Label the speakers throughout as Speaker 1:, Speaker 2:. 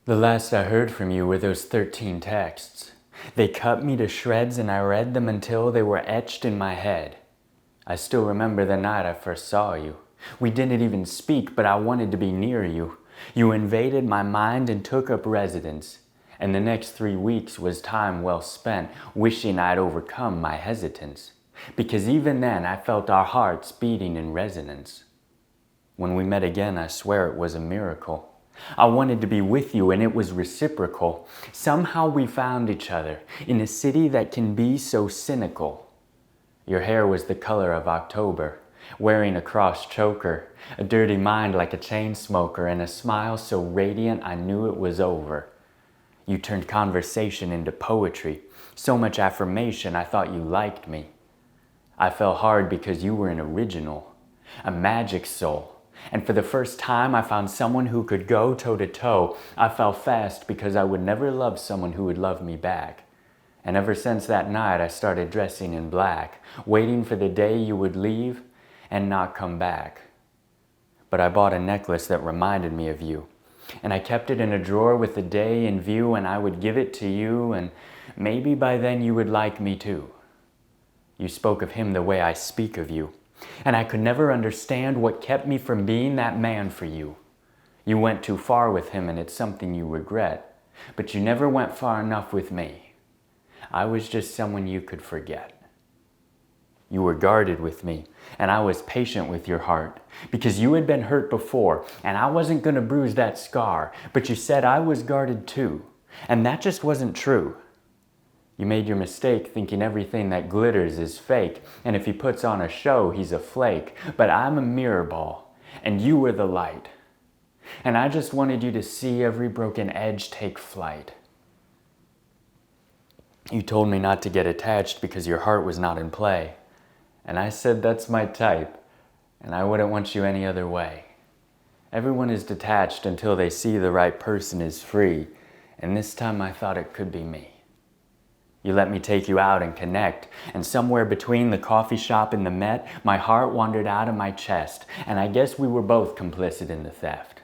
Speaker 1: The last I heard from you were those 13 texts. They cut me to shreds and I read them until they were etched in my head. I still remember the night I first saw you. We didn't even speak, but I wanted to be near you. You invaded my mind and took up residence. And the next 3 weeks was time well spent, wishing I'd overcome my hesitance. Because even then I felt our hearts beating in resonance. When we met again, I swear it was a miracle. I wanted to be with you and it was reciprocal. Somehow we found each other in a city that can be so cynical. Your hair was the color of October, wearing a cross choker, a dirty mind like a chain smoker, and a smile so radiant I knew it was over. You turned conversation into poetry, so much affirmation I thought you liked me. I fell hard because you were an original, a magic soul. And for the first time, I found someone who could go toe-to-toe. I fell fast because I would never love someone who would love me back. And ever since that night, I started dressing in black, waiting for the day you would leave and not come back. But I bought a necklace that reminded me of you. And I kept it in a drawer with the day in view, and I would give it to you, and maybe by then you would like me too. You spoke of him the way I speak of you. And I could never understand what kept me from being that man for you. You went too far with him and it's something you regret, but you never went far enough with me. I was just someone you could forget. You were guarded with me, and I was patient with your heart, because you had been hurt before, and I wasn't going to bruise that scar, but you said I was guarded too, and that just wasn't true. You made your mistake thinking everything that glitters is fake, and if he puts on a show, he's a flake. But I'm a mirror ball, and you were the light. And I just wanted you to see every broken edge take flight. You told me not to get attached because your heart was not in play. And I said that's my type, and I wouldn't want you any other way. Everyone is detached until they see the right person is free, and this time I thought it could be me. You let me take you out and connect, and somewhere between the coffee shop and the Met, my heart wandered out of my chest, and I guess we were both complicit in the theft.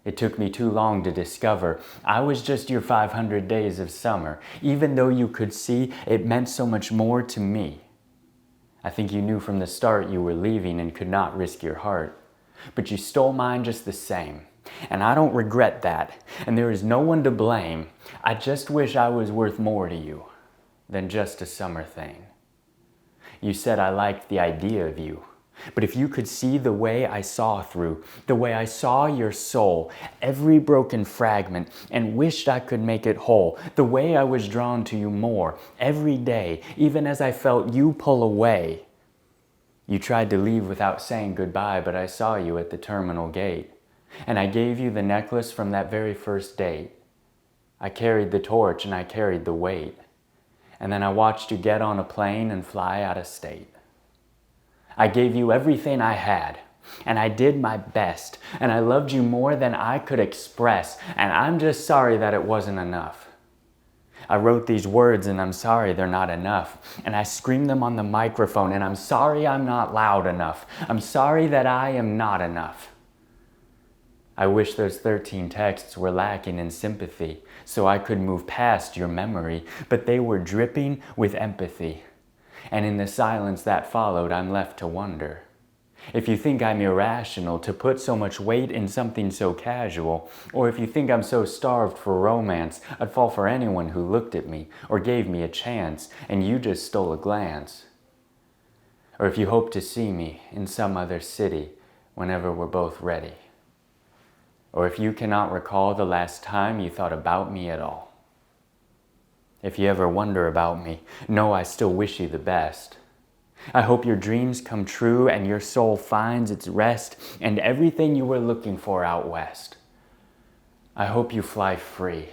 Speaker 1: It took me too long to discover I was just your 500 days of summer, even though you could see it meant so much more to me. I think you knew from the start you were leaving and could not risk your heart, but you stole mine just the same. And I don't regret that, and there is no one to blame. I just wish I was worth more to you than just a summer thing. You said I liked the idea of you, but if you could see the way I saw through, the way I saw your soul, every broken fragment, and wished I could make it whole, the way I was drawn to you more every day, even as I felt you pull away. You tried to leave without saying goodbye, but I saw you at the terminal gate. And I gave you the necklace from that very first date. I carried the torch and I carried the weight. And then I watched you get on a plane and fly out of state. I gave you everything I had, and I did my best, and I loved you more than I could express, and I'm just sorry that it wasn't enough. I wrote these words and I'm sorry they're not enough, and I screamed them on the microphone, and I'm sorry I'm not loud enough. I'm sorry that I am not enough. I wish those 13 texts were lacking in sympathy so I could move past your memory, but they were dripping with empathy. And in the silence that followed, I'm left to wonder. If you think I'm irrational to put so much weight in something so casual, or if you think I'm so starved for romance, I'd fall for anyone who looked at me or gave me a chance, and you just stole a glance. Or if you hope to see me in some other city whenever we're both ready. Or if you cannot recall the last time you thought about me at all. If you ever wonder about me, know I still wish you the best. I hope your dreams come true and your soul finds its rest and everything you were looking for out west. I hope you fly free,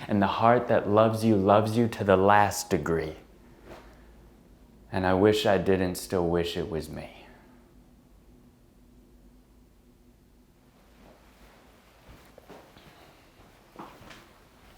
Speaker 1: and the heart that loves you to the last degree. And I wish I didn't still wish it was me.